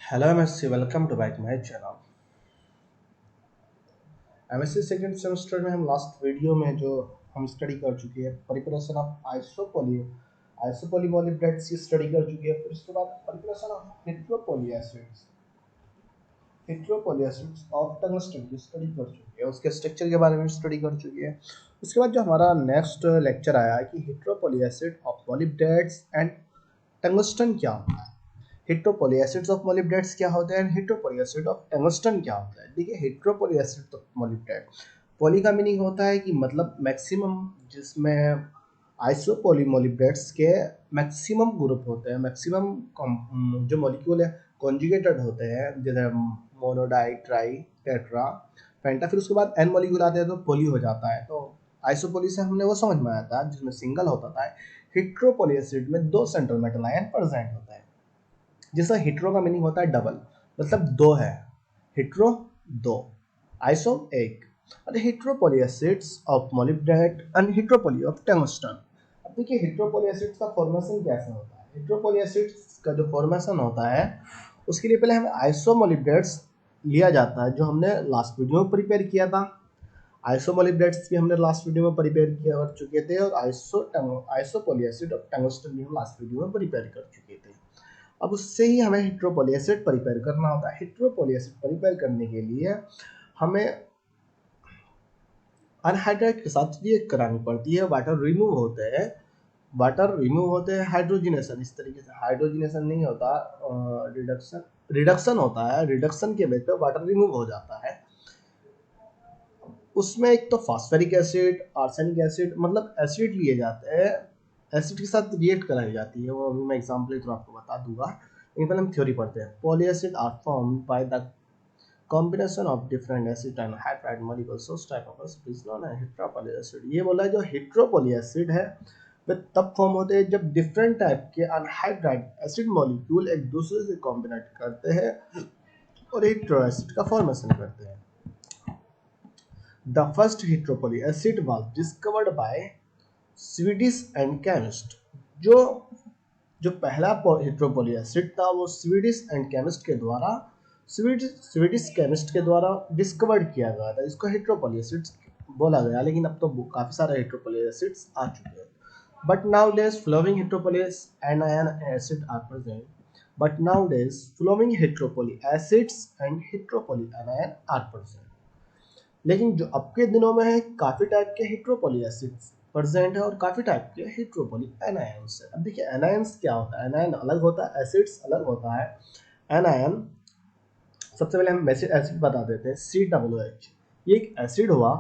Hello MSc, welcome to back my channel. MSc second semester में हम last video में जो हम स्टडी कर चुके हैं प्रिपरेशन ऑफ आइसोपोली मॉलिब्डेट्स की स्टडी कर चुके हैं। फिर उसके बाद preparation of heteropoly acids of tungsten की स्टडी कर चुके हैं, उसके स्ट्रक्चर के बारे में स्टडी कर चुके हैं। उसके बाद जो हमारा नेक्स्ट लेक्चर आया है कि हिट्रोपोली एसिड ऑफ मॉलिब्डेट्स एंड टंगस्टन क्या होता है। हिट्रोपोली एसिड्स ऑफ मोलिब्डेट्स क्या होते हैं, हिट्रोपोली एसिड ऑफ टंगस्टन क्या होता है। देखिए, हिट्रोपोली एसिड ऑफ मोलिब्डेट, पोली का मीनिंग होता है कि मतलब मैक्सिमम, जिसमें आइसोपोली मोलिब्डेट्स के मैक्सिमम ग्रुप होते हैं, मैक्सिमम जो मॉलिक्यूल है कॉन्जुगेटेड होते हैं, जैसे मोनोडाई, ट्राई, टेट्रा, पेंटा। फिर उसके बाद एन मॉलिक्यूल आते हैं तो पोली हो जाता है। तो आइसोपोली से हमने वो समझ में आया था जिसमें सिंगल होता था। हिट्रोपोली एसिड में दो सेंट्रल मेटल आयन प्रेजेंट होता है। जैसा हिट्रो का मीनिंग होता है डबल, मतलब दो है, हिट्रो दो, आइसो एक। और heteropoly acids of molybdate and heteropoly of tungsten. अब देखिए, हिट्रोपोली एसिड्स का फॉर्मेशन कैसे होता है। हिट्रोपोली एसिड्स का जो फॉर्मेशन होता है उसके लिए पहले हमें आइसोमोलिब्डेट्स लिया जाता है, जो हमने लास्ट वीडियो में प्रिपेयर किया था। आइसोमोलिब्डेट्स भी हमने लास्ट वीडियो में प्रिपेयर किया कर चुके थे, और आइसोपोली एसिड ऑफ टंगस्टन भी हम लास्ट वीडियो में प्रिपेयर कर चुके थे। अब उससे ही हमें हिट्रोपोली एसिड प्रिपेयर करना होता है। हिट्रोपोली एसिड प्रिपेयर करने के लिए हमें अनहाइड्राइड के साथ रिएक्ट करानी पड़ती है। वाटर रिमूव होते हैं हाइड्रोजिनेशन, इस तरीके से हाइड्रोजिनेशन नहीं होता, रिडक्शन रिडक्शन होता है। रिडक्शन के बेस पे वाटर रिमूव हो जाता है। उसमें एक तो फास्फेरिक एसिड, आर्सेनिक एसिड, मतलब एसिड लिए जाते हैं, एसिड के साथ रिएक्ट कराई जाती है। वो अभी मैं एग्जाम्पल थ्रू आपको बता दूंगा, लेकिन पहले हम थ्योरी पढ़ते हैं। Poly acid are formed by the combination of different acid and hydride molecules. उस type of acid is known as heteropoly acid. ये बोला है जो हिट्रोपोली एसिड है वे तब फॉर्म होते हैं जब डिफरेंट टाइप के अनहाइड्राइड एसिड मॉलिक्यूल एक दूसरे से कॉम्बिनेट करते हैं और हिट्रो एसिड का फॉर्मेशन करते हैं। The first heteropoly acid was discovered by Swedish and chemist. जो जो पहला हिट्रोपोली एसिड था वो स्वीडिश एंड केमिस्ट के द्वारा, स्वीडिश केमिस्ट के द्वारा डिस्कवर्ड किया गया था। इसको हिट्रोपोली एसिड्स बोला गया, लेकिन अब तो काफी सारे हिट्रोपोली एसिड्स आ चुके हैं। But nowadays flowing heteropoly anion acid are present. But nowadays flowing heteropoly acids and heteropoly anion are present. लेकिन जो अब के दिनों में है, काफी टाइप के हिट्रोपोली एसिड्स प्रेजेंट है और काफी टाइप के हिट्रोपोली एनायंस है। अब देखिए, एनायंस क्या होता है। एनायन अलग होता है, एसिड्स अलग होता है। एनायन, सबसे पहले हम एसिड बता देते हैं। COOH, ये एक एसिड हुआ।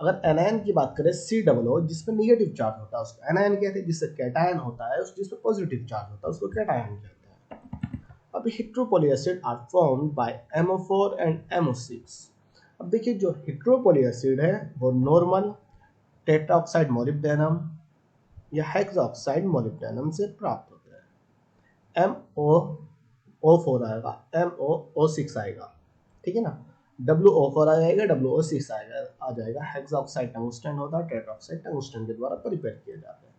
अगर एनायन की बात करें, COO, जिसमें निगेटिव चार्ज होता है उसको एनायन कहते हैं। जिससे कैटायन होता है, जिसमें पॉजिटिव चार्ज होता है उसको कैटायन कहते हैं। अब heteropoly acid are formed by MO4 and MO6। अब देखिए, जो हिट्रोपोली एसिड है वो नॉर्मल टेट्राऑक्साइड मोलिब्डेनम या हेक्साऑक्साइड मोलिब्डेनम से प्राप्त होते हैं। MOO4 आएगा, MOO6 आएगा, ठीक है ना। WO4 आ जाएगा, WO6 आएगा, आ जाएगा। हेक्साऑक्साइड टंगस्टन होता है, टेट्राऑक्साइड टंगस्टन के द्वारा प्रिपेयर किए जाते हैं।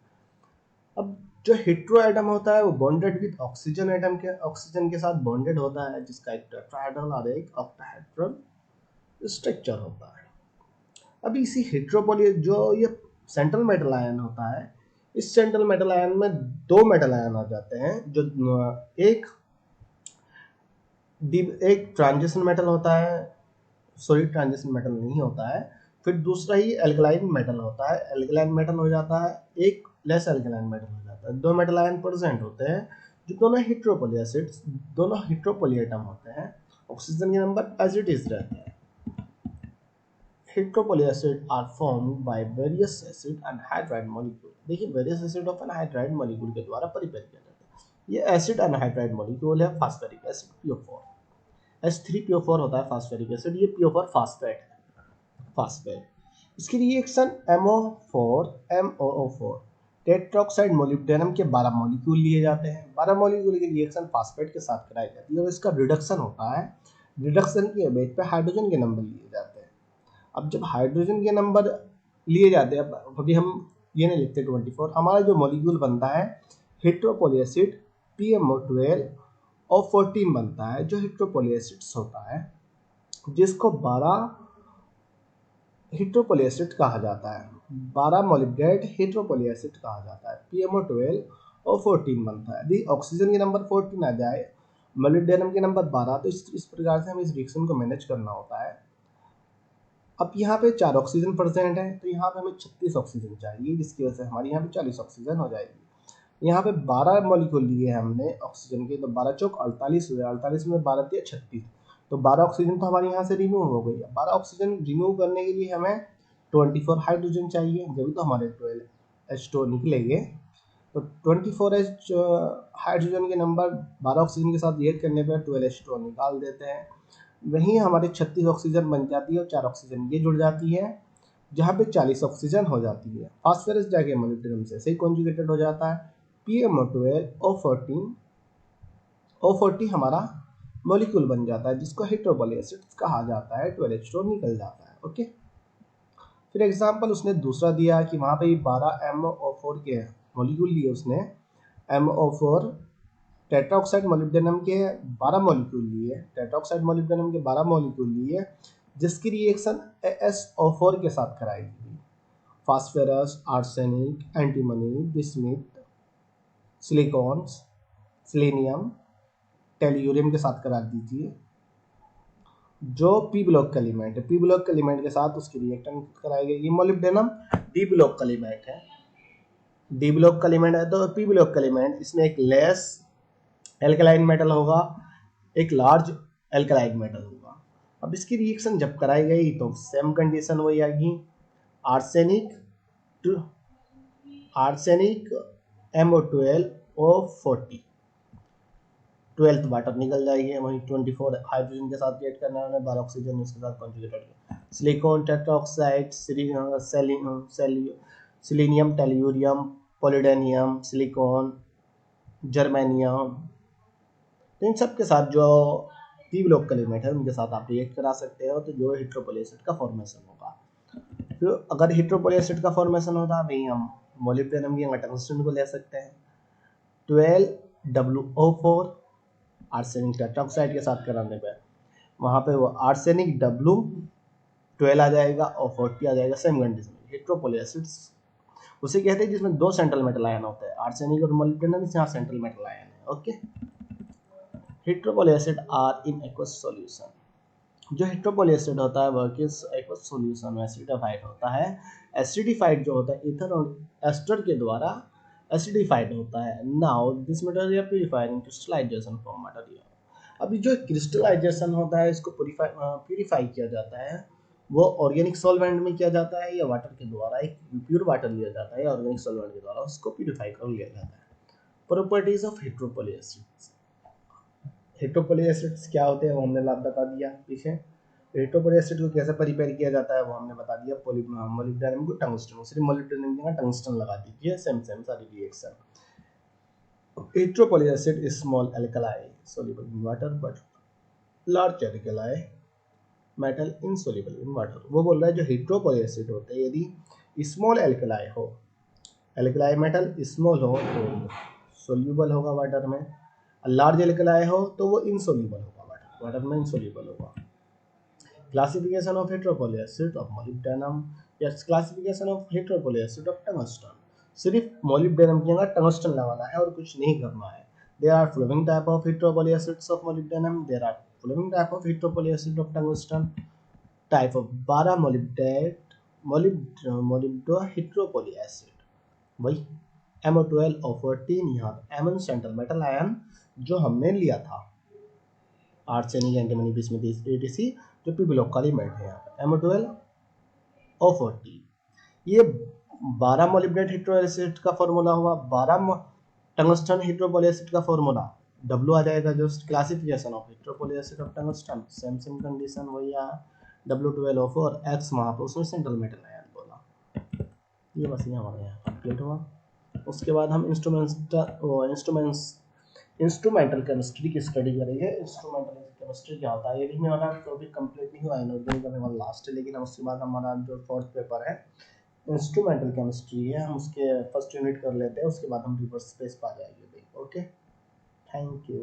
अब जो हेट्रो एटम होता है वो बॉन्डेड विद ऑक्सीजन के साथ बॉन्डेड होता है, जिसका एक टेट्राहेड्रल और एक ऑक्टाहेड्रल स्ट्रक्चर होता है। अब इसी हेट्रोपोली जो ये सेंट्रल मेटल आयन होता है, इस सेंट्रल मेटल आयन में दो मेटल आयन आ जाते हैं। जो एक ट्रांजिशन मेटल होता है, सॉरी ट्रांजिशन मेटल नहीं होता है। फिर दूसरा ही एल्कलाइन मेटल होता है, एल्कलाइन मेटल हो जाता है। एक लेस एल्कलाइन मेटल हो जाता है। दो मेटल आयन प्रेजेंट होते हैं जो दोनों हिट्रोपोली एसिड्स, दोनों हिट्रोपोली एटम होते हैं। ऑक्सीजन के नंबर एज इट इज रहते हैं। Heteropoly acid are formed by various acid anhydride molecule। देखिए, various acid of anhydride molecule के द्वारा प्रिपेयर किया जाता है। ये एसिड अनहाइड्राइड मॉलिक्यूल है, फास्फेरिक एसिड PO4। H3PO4 होता है फास्फेरिक एसिड, ये PO4 फास्फेट है, फास्फेट। इसकी reaction MO4 MOO4 tetroxide molybdenum के 12 मॉलिक्यूल लिए जाते हैं। 12 मॉलिक्यूल की रिएक्शन फास्फेट के साथ कराई जाती है और इसका रिडक्शन होता है। रिडक्शन के बेस पे हाइड्रोजन के नंबर लिए जाते हैं। अब जब हाइड्रोजन के नंबर लिए जाते हैं, अभी हम ये नहीं लिखते 24, हमारा जो मॉलिक्यूल बनता है हिट्रोपोली एसिड PMO12 O14 बनता है जो हेट्रोपोली एसिड्स होता है, जिसको 12 हेट्रोपोली एसिड कहा जाता है, 12 मोलिब्डेट हेट्रोपोली एसिड कहा जाता है। PMO12 O14 बनता है। यदि ऑक्सीजन के नंबर 14 आ जाए, मोलिब्डेनम के नंबर 12, तो इस प्रकार से हमें इस रिएक्शन को मैनेज करना होता है। अब यहाँ पे 4 ऑक्सीजन प्रेजेंट है, तो यहाँ पे हमें 36 ऑक्सीजन चाहिए, जिसकी वजह से हमारी यहाँ पे 40 ऑक्सीजन हो जाएगी। यहाँ पे 12 मॉलिक्यूल लिए हमने ऑक्सीजन के, तो 12 चौक 48 हुए, 48 में 12 दिया 36, तो 12 ऑक्सीजन तो हमारे यहाँ से रिमूव हो गई। 12 ऑक्सीजन रिमूव करने के लिए हमें 24 हाइड्रोजन चाहिए, जब तो हमारे 12 H2O निकलेंगे। तो 24 हाइड्रोजन के नंबर 12 ऑक्सीजन के साथ रिएक्ट करने पर 12 H2O निकाल देते हैं। वहीं हमारे 36 ऑक्सीजन बन जाती है और 4 ऑक्सीजन ये जुड़ जाती है, जहाँ पे 40 ऑक्सीजन हो जाती है। फास्फोरस जाके मोलिब्डेनम से सही कॉन्जुगेटेड हो जाता है। PMO12 O40 हमारा मॉलिक्यूल बन जाता है, जिसको हेट्रोपोली एसिड्स कहा जाता है। 12 H2O निकल जाता है। ओके, फिर एग्जांपल उसने दूसरा दिया कि वहाँ पे 12 MO4 के मॉलिक्यूल लिए उसने, MO4 टेट्राऑक्साइड मोलिब्डेनम के 12 मॉलिक्यूल लिए, टेट्राऑक्साइड मोलिब्डेनम के 12 मॉलिक्यूल लिए, जिसकी रिएक्शन AsO4 के साथ कराई गई। Phosphorus, arsenic, antimony, bismuth, silicon, selenium, tellurium के साथ करा दीजिए। जो पी ब्लॉक का एलिमेंट है, पी ब्लॉक के एलिमेंट के साथ उसकी रिएक्शन कराई गई। ये मोलिब्डेनम डी ब्लॉक का एलिमेंट है, डी ब्लॉक का एलिमेंट है, तो पी ब्लॉक का एलिमेंट, इसमें एक लेस एल्कलाइन मेटल होगा, एक लार्ज एल्कलाइन मेटल होगा। अब इसकी रिएक्शन जब कराई गई तो सेम कंडीशन वही आएगी, आर्सेनिक MO12O40, 12th वाटर निकल जाएगी। वहीं 24 हाइड्रोजन के साथ रिएक्ट करना है, 12 ऑक्सीजन उसके साथ conjugated. Silicon tetraoxide, selenium, tellurium, पोलिडेनियम, सिलिकॉन, जर्मेनियम, तो इन सब के साथ जो पी ब्लॉक का एलिमेंट है उनके साथ आप रिएक्ट करा सकते हो, तो जो हेट्रोपोली एसिड का फॉर्मेशन होगा। फिर अगर हेट्रोपोली एसिड का फॉर्मेशन होता है, वहीं हम मोलिब्डेनम की टंगस्टन को ले सकते हैं। 12WO4 आर्सेनिक टेट्राऑक्साइड के साथ कराने पर वहाँ पे वो आर्सेनिक W12 आ जाएगा और 40 आ जाएगा। सेम कंडीशन हेट्रोपोली एसिड्स उसे कहते हैं जिसमें 2 सेंट्रल मेटल आयन होते हैं, आर्सेनिक और मोलिब्डेनम, यहाँ सेंट्रल मेटल आयन है। Okay, heteropoly acid are in aqueous solution. जो हेट्रोपोली एसिड होता है वह किस एक्वस सॉल्यूशन में एसिडिफाइड होता है। एसिडिफाइड जो होता है ईथर और एस्टर के द्वारा एसिडिफाइड होता है। Now this material purified in crystallisation form material. अभी जो क्रिस्टलाइजेशन होता है इसको प्यूरिफाई किया जाता है, वो ऑर्गेनिक सॉल्वेंट में किया जाता है या वाटर के द्वारा, एक प्योर वाटर लिया जाता है या ऑर्गेनिक सॉल्वेंट के द्वारा उसको प्यूरिफाई कर लिया जाता है। Properties of heteropoly acids. Heteropoly acids क्या होते हैं वो हमने बता दिया पीछे। हेट्रोपोली एसिड को कैसे प्रिपेयर किया जाता है वो हमने बता दिया। मोलिब्डेनम को टंगस्टन, सिर्फ मोलिब्डेनम की टंगस्टन लगा दीजिए, सेम सारी reaction. Heteropoly acid small alkali soluble in water but large alkali metal insoluble in water। वो बोल रहा है जो हेट्रोपोली एसिड होते हैं यदि स्मॉल एल्कलाई हो, एल्कलाई मेटल स्मॉल हो तो सोल्यूबल होगा वाटर में, लार्ज एल्कलाई हो तो वो इनसोल्यूबल होगा वाटर में, इनसोल्यूबल होगा। Classification of heteropoly acid of molybdenum या classification of heteropoly acid of tungsten. सिर्फ मोलिब्डेनम की जगह टंगस्टन लगाना है और कुछ नहीं करना है। There are following type of heteropoly acids of molybdenum. There are following type of heteropoly acid of tungsten. Type of 12 molybdo heteropoly acid. वही MO12 और 14 यहाँ Mn सेंट्रल मेटल आयन जो हमने लिया था, आर्सेनिक, एंटीमनी, बिस्मिथ, etc, जो P block का element है यहाँ पे MO12 और 14। ये 12 मोलिब्डेट हेट्रोपोली एसिड का फॉर्मूला हुआ, 12 टंगस्टन हेट्रोपोली एसिड का फॉर्मूला W आ जाएगा। Just classification of heteropoly acid of tungsten, same condition वही है, W12O4 X वहाँ पर उसमें सेंट्रल मेटल आयन बोला। ये बस ये हमारे यहाँ कंप्लीट हुआ। उसके बाद हम इंस्ट्रूमेंटल केमिस्ट्री की स्टडी करेंगे। इंस्ट्रूमेंटल केमिस्ट्री क्या होता है, ये भी हमारा टॉपिक कंप्लीट नहीं हुआ, इनऑर्गेनिक हमारा लास्ट है, लेकिन उसके बाद हमारा जो 4th पेपर है इंस्ट्रूमेंटल केमिस्ट्री है, हम उसके फर्स्ट यूनिट कर लेते हैं, उसके बाद हम रिवर्स स्पेस पा जाएंगे। Okay, thank you.